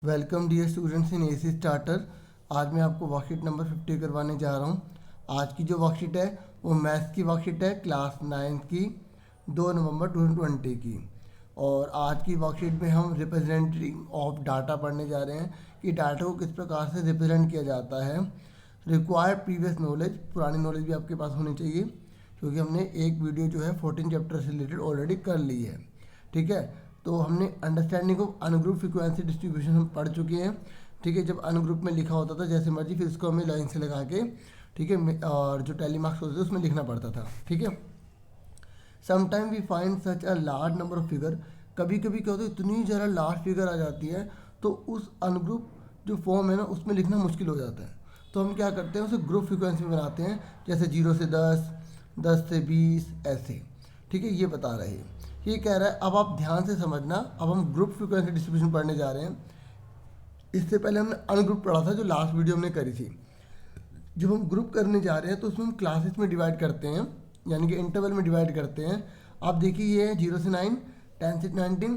Welcome dear students in AC starter. आज मैं आपको वर्कशीट नंबर 50 करवाने जा रहा हूँ। आज की जो वर्कशीट है वो मैथ्स की वर्कशीट है, क्लास 9 की, 2 नवंबर 2020 की। और आज की वर्कशीट में हम रिप्रेजेंटिंग ऑफ डाटा पढ़ने जा रहे हैं कि डाटा को किस प्रकार से रिप्रेजेंट किया जाता है। रिक्वायर्ड प्रीवियस नॉलेज, पुरानी नॉलेज भी आपके पास होनी चाहिए क्योंकि हमने एक वीडियो जो है 14 चैप्टर से रिलेटेड ऑलरेडी कर ली है। ठीक है, तो हमने understanding of ungroup frequency distribution हम पढ़ चुके हैं। ठीक है, जब अनग्रुप में लिखा होता था जैसे मर्जी, फिर इसको हमें लाइन से लगा के, ठीक है, और जो टैली मार्क्स होते थे उसमें लिखना पड़ता था। ठीक है, sometime we find such a large number of figure. कभी कभी क्या होता है, इतनी ज़्यादा लार्ज फिगर आ जाती है तो उस अनग्रुप जो फॉर्म है ना उसमें लिखना मुश्किल हो जाता है। तो हम क्या करते हैं, उसे ग्रुप फ्रीक्वेंसी में बनाते हैं, जैसे 0 से 10, 10 से 20 ऐसे। ठीक है, ये बता रहे हैं, ये कह रहा है। अब आप ध्यान से समझना, अब हम ग्रुप फ्रीक्वेंसी डिस्ट्रीब्यूशन पढ़ने जा रहे हैं। इससे पहले हमने अनग्रुप पढ़ा था जो लास्ट वीडियो हमने करी थी। जब हम ग्रुप करने जा रहे हैं तो उसमें हम क्लासेस में डिवाइड करते हैं, यानी कि इंटरवल में डिवाइड करते हैं। आप देखिए ये है 0 से 9, 10 से 19,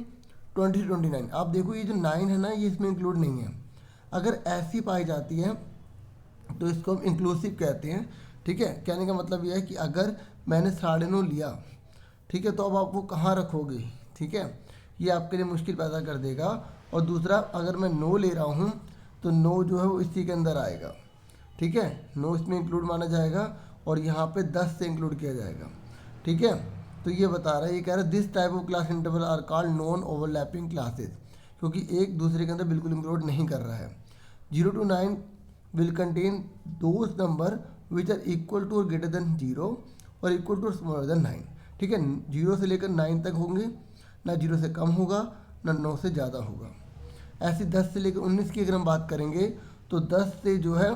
20 से 29। आप देखो ये जो 9 है ना, ये इसमें इंक्लूड नहीं है। अगर ऐसी पाई जाती है तो इसको हम इंक्लूसिव कहते हैं। ठीक है, कहने का मतलब यह है कि अगर मैंने 9.5 लिया, ठीक है, तो अब आप वो कहाँ रखोगे। ठीक है, ये आपके लिए मुश्किल पैदा कर देगा। और दूसरा, अगर मैं 9 ले रहा हूँ तो 9 जो है वो इसी के अंदर आएगा। ठीक है, 9 इसमें इंक्लूड माना जाएगा और यहाँ पे 10 से इंक्लूड किया जाएगा। ठीक है, तो ये बता रहा है, ये कह रहा है this type of class interval are called non overlapping classes, क्योंकि एक दूसरे के अंदर बिल्कुल इंक्लूड नहीं कर रहा है। 0 to 9 will contain those number which are equal to और ग्रेटर देन 0 और इक्वल टू और स्मॉलर देन 9। ठीक है, 0 से लेकर 9 तक होंगे, ना 0 से कम होगा ना 9 से ज़्यादा होगा। ऐसे 10 से लेकर 19 की अगर हम बात करेंगे तो 10 से जो है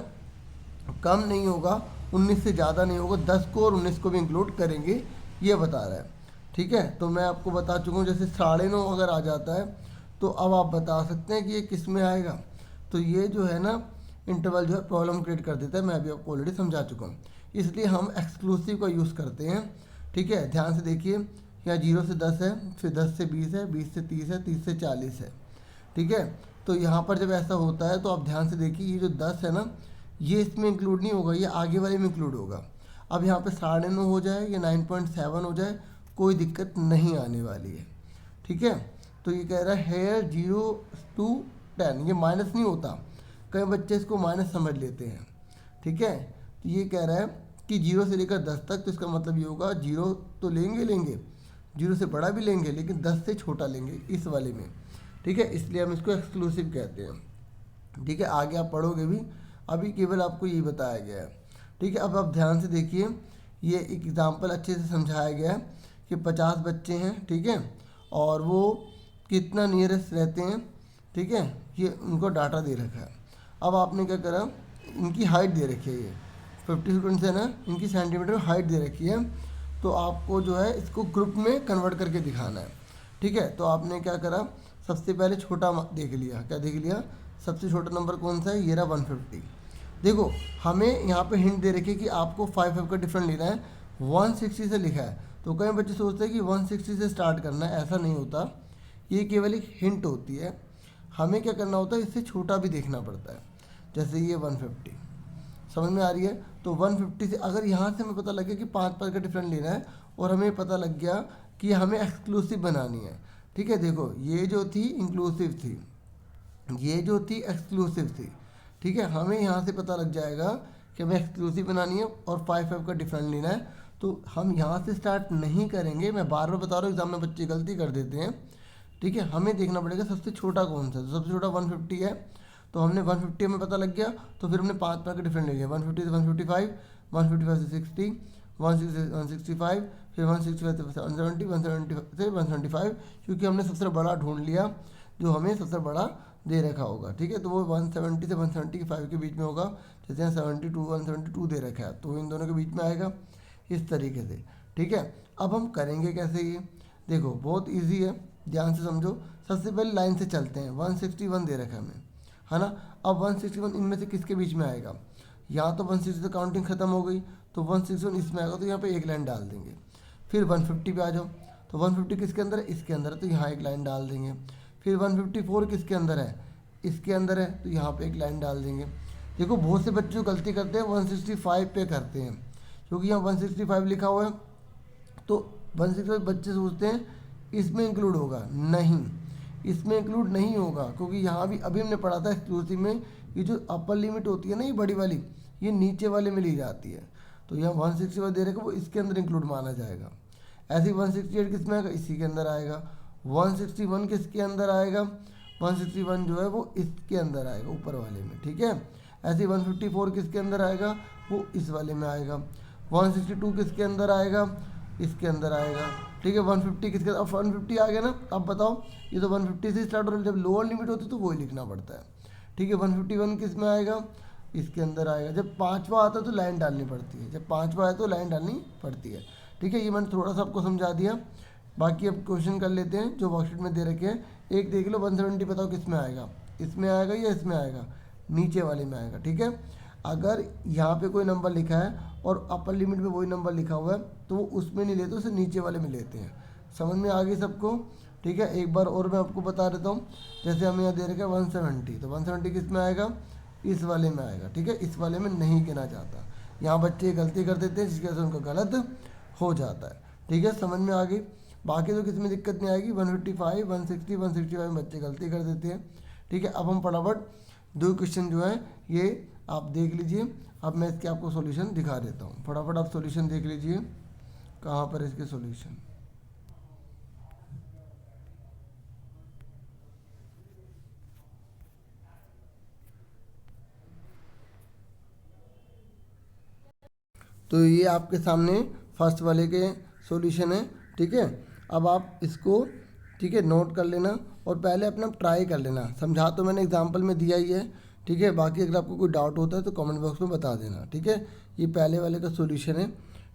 कम नहीं होगा, 19 से ज़्यादा नहीं होगा, 10 को और 19 को भी इंक्लूड करेंगे, ये बता रहा है। ठीक है, तो मैं आपको बता चुका हूँ, जैसे 9.5 अगर आ जाता है तो अब आप बता सकते हैं कि ये किस में आएगा। तो ये जो है ना इंटरवल जो है प्रॉब्लम क्रिएट कर देता है, मैं अभी आपको ऑलरेडी समझा चुका हूँ, इसलिए हम एक्सक्लूसिव का यूज़ करते हैं। ठीक है, ध्यान से देखिए, यहाँ 0 से 10 है, फिर 10 से 20 है, 20 से 30 है, 30 से 40 है। ठीक है, तो यहाँ पर जब ऐसा होता है तो आप ध्यान से देखिए, ये जो 10 है ना ये इसमें इंक्लूड नहीं होगा, ये आगे वाले में इंक्लूड होगा। अब यहाँ पे 9.5 हो जाए या 9.7 हो जाए, कोई दिक्कत नहीं आने वाली है। ठीक है, तो ये कह रहा है हेयर 0 to 10, ये माइनस नहीं होता, कई बच्चे इसको माइनस समझ लेते हैं। ठीक है, तो ये कह रहा है कि 0 से लेकर 10 तक, तो इसका मतलब ये होगा 0 तो लेंगे 0 से बड़ा भी लेंगे, लेकिन 10 से छोटा लेंगे इस वाले में। ठीक है, इसलिए हम इसको एक्सक्लूसिव कहते हैं। ठीक है, आगे आप पढ़ोगे भी, अभी केवल आपको यही बताया गया है। ठीक है, अब आप ध्यान से देखिए, ये एग्जाम्पल अच्छे से समझाया गया है कि 50 बच्चे हैं। ठीक है, और वो कितना नियरेस्ट रहते हैं। ठीक है, ये उनको डाटा दे रखा है। अब आपने क्या करा, इनकी हाइट दे रखी है, ये 50 स्टूडेंट्स है ना, इनकी सेंटीमीटर हाइट दे रखी है, तो आपको जो है इसको ग्रुप में कन्वर्ट करके दिखाना है। ठीक है, तो आपने क्या करा, सबसे पहले छोटा देख लिया, क्या देख लिया, सबसे छोटा नंबर कौन सा है, ये रहा 150। देखो हमें यहाँ पे हिंट दे रखी है कि आपको 5 का डिफरेंट लेना है, 160 से लिखा है, तो कई बच्चे सोचते हैं कि 160 से स्टार्ट करना है, ऐसा नहीं होता, ये केवल एक हिंट होती है। हमें क्या करना होता है, इससे छोटा भी देखना पड़ता है, जैसे ये 150, समझ में आ रही है। तो 150 से अगर यहाँ से हमें पता लगे कि 5 का डिफरेंट लेना है और हमें पता लग गया कि हमें एक्सक्लूसिव बनानी है। ठीक है, देखो ये जो थी इंक्लूसिव थी, ये जो थी एक्सक्लूसिव थी। ठीक है, हमें यहाँ से पता लग जाएगा कि हमें एक्सक्लूसिव बनानी है और 5 का डिफरेंट लेना है, तो हम यहाँ से स्टार्ट नहीं करेंगे। मैं बार बार बता रहा हूँ, एग्जाम में बच्चे गलती कर देते हैं। ठीक है, हमें देखना पड़ेगा सबसे छोटा कौन सा, सबसे छोटा 150 है, तो हमने 150 हमें पता लग गया, तो फिर हमने 5 का डिफरेंट ले लिया, 150 से 155, 155 से 60, 160 से 165, फिर 165 से 170, 170 से 175, क्योंकि हमने सबसे बड़ा ढूंढ लिया जो हमें सबसे बड़ा दे रखा होगा। ठीक है, तो वो 170 से 175 के बीच में होगा, जैसे यहाँ 72 172 दे रखा है, तो इन दोनों के बीच में आएगा इस तरीके से। ठीक है, अब हम करेंगे कैसे, ये देखो बहुत ईजी है, ध्यान से समझो। सबसे पहले लाइन से चलते हैं, 161 दे रखा है हमें, है ना। अब 161 इनमें से किसके बीच में आएगा, यहाँ तो 160 से काउंटिंग खत्म हो गई, तो 161 इसमें आएगा, तो यहाँ पे एक लाइन डाल देंगे। फिर 150 पे आ जाओ, तो 150 किसके अंदर है, इसके अंदर है, तो यहाँ एक लाइन डाल देंगे। फिर 154 किसके अंदर है, इसके अंदर है तो यहाँ पे एक लाइन डाल देंगे। देखो बहुत से बच्चे जो गलती करते हैं 165 पे करते हैं, क्योंकि यहाँ 165 लिखा हुआ है तो 165 बच्चे सोचते हैं इसमें इंक्लूड होगा, नहीं इसमें इंक्लूड नहीं होगा, क्योंकि यहाँ भी अभी हमने पढ़ा था एक्सक्लूसिव में ये जो अपर लिमिट होती है ना, ये बड़ी वाली, ये नीचे वाले में ली जाती है। तो यहाँ 165 दे रखा वो इसके अंदर इंक्लूड माना जाएगा। ऐसे ही 168 किस में आएगा, इसी के अंदर आएगा। 161 किसके अंदर आएगा, 161 जो है वो इसके अंदर आएगा ऊपर वाले में, ठीक है। ऐसे ही 154 किसके अंदर आएगा, वो इस वाले में आएगा। 162 किसके अंदर आएगा, इसके अंदर आएगा, ठीक है। 150 किसके, अब 150 आ गया ना। अब बताओ ये तो 150 से स्टार्ट हो रहा है, जब लोअर लिमिट होती है तो वही लिखना पड़ता है, ठीक है। 151 किस में आएगा, इसके अंदर आएगा। जब पाँचवा आता है तो लाइन डालनी पड़ती है, जब पाँचवा आए तो लाइन डालनी पड़ती है, ठीक है। ये मैंने थोड़ा सा आपको समझा दिया। बाकी अब क्वेश्चन कर लेते हैं जो वर्कशीट में दे रखे हैं। एक देख लो 170, बताओ किस में आएगा, इसमें आएगा या इसमें आएगा, नीचे वाले में आएगा, ठीक है। अगर यहाँ पे कोई नंबर लिखा है और अपर लिमिट में वही नंबर लिखा हुआ है तो वो उसमें नहीं लेते, उसे नीचे वाले में लेते हैं। समझ में आ गई सबको, ठीक है। एक बार और मैं आपको बता देता हूँ, जैसे हमें यहाँ दे रखा है 170, तो 170 किस में आएगा, इस वाले में आएगा, ठीक है। इस वाले में नहीं गिना जाता। यहाँ बच्चे गलती कर देते हैं जिसकी वजह से उनका गलत हो जाता है, ठीक है। समझ में आ गई। बाकी तो किसी में दिक्कत नहीं आएगी। 155, 160, 165 में बच्चे गलती कर देते हैं, ठीक है। अब हम फटाफट दो क्वेश्चन जो है ये आप देख लीजिए। अब मैं इसके आपको सॉल्यूशन दिखा देता हूँ, फटाफट आप सॉल्यूशन देख लीजिए कहाँ पर इसके सॉल्यूशन। तो ये आपके सामने फर्स्ट वाले के सॉल्यूशन है, ठीक है। अब आप इसको, ठीक है, नोट कर लेना और पहले अपना ट्राई कर लेना। समझा तो मैंने एग्जांपल में दिया ही है, ठीक है। बाकी अगर आपको कोई डाउट होता है तो कमेंट बॉक्स में बता देना, ठीक है। ये पहले वाले का सॉल्यूशन है,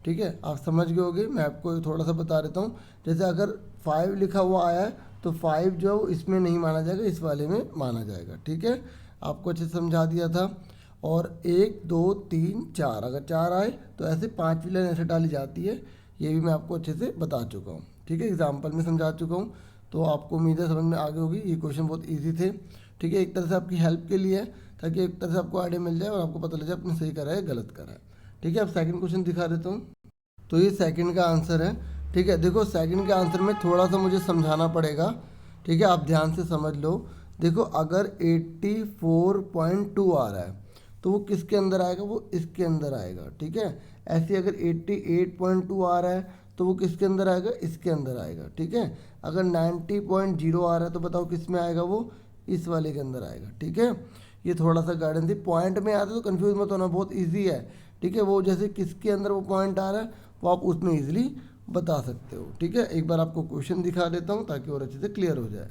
ठीक है। आप समझ गए होगे। मैं आपको थोड़ा सा बता देता हूँ। जैसे अगर 5 लिखा हुआ आया है तो 5 जो है इसमें नहीं माना जाएगा, इस वाले में माना जाएगा, ठीक है। आपको अच्छे से समझा दिया था। और 1 2 3 4, अगर 4 आए तो ऐसे 5 लाइन ऐसे डाली जाती है, ये भी मैं आपको अच्छे से बता चुका हूँ, ठीक है। एग्जाम्पल में समझा चुका हूँ, तो आपको उम्मीद है समझ में आ गई होगी। ये क्वेश्चन बहुत ईजी थे, ठीक है। एक तरह से आपकी हेल्प के लिए है, ताकि एक तरह से आपको आइडिया मिल जाए और आपको पता लग जाए आपने सही करा है गलत करा है, ठीक है। अब सेकंड क्वेश्चन दिखा देता हूँ। तो ये सेकंड का आंसर है, ठीक है। देखो सेकंड के आंसर में थोड़ा सा मुझे समझाना पड़ेगा, ठीक है। आप ध्यान से समझ लो। देखो अगर 84.2 आ रहा है तो वो किसके अंदर आएगा, वो इसके अंदर आएगा, ठीक है। ऐसे अगर 88.2 आ रहा है तो वो किसके अंदर आएगा, इसके अंदर आएगा, ठीक है। अगर 90.0 आ रहा है तो बताओ किस में आएगा, वो इस वाले के अंदर आएगा, ठीक है। ये थोड़ा सा गाइडेंस थी। पॉइंट में आता है तो कन्फ्यूज मत होना, बहुत ईजी है, ठीक है। वो जैसे किसके अंदर वो पॉइंट आ रहा है वो आप उसमें ईजिली बता सकते हो, ठीक है। एक बार आपको क्वेश्चन दिखा देता हूँ ताकि और अच्छे से क्लियर हो जाए।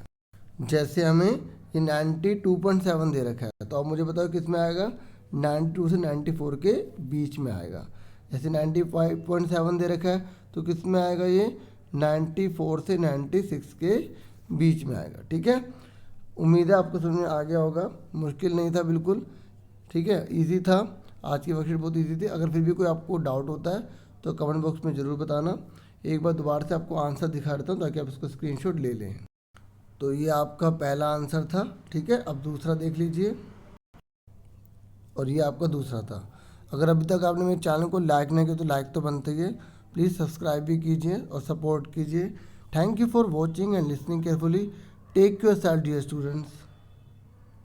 जैसे हमें ये 92.7 दे रखा है, तो अब मुझे बताओ किस में आएगा, 92 से 94 के बीच में आएगा। जैसे 95.7 दे रखा है तो किस में आएगा, ये 94 से 96 के बीच में आएगा, ठीक है। उम्मीद है आपको समझ में आ गया होगा। मुश्किल नहीं था बिल्कुल, ठीक है, इजी था। आज की वर्कशीट बहुत इजी थी। अगर फिर भी कोई आपको डाउट होता है तो कमेंट बॉक्स में ज़रूर बताना। एक बार दोबारा से आपको आंसर दिखा देता हूँ ताकि आप इसको स्क्रीनशॉट ले लें। तो ये आपका पहला आंसर था, ठीक है। अब दूसरा देख लीजिए, और ये आपका दूसरा था। अगर अभी तक आपने मेरे चैनल को लाइक नहीं किया तो लाइक तो बनते ही है, प्लीज़ सब्सक्राइब भी कीजिए और सपोर्ट कीजिए। Thank you for watching and listening carefully. Take yourself dear students.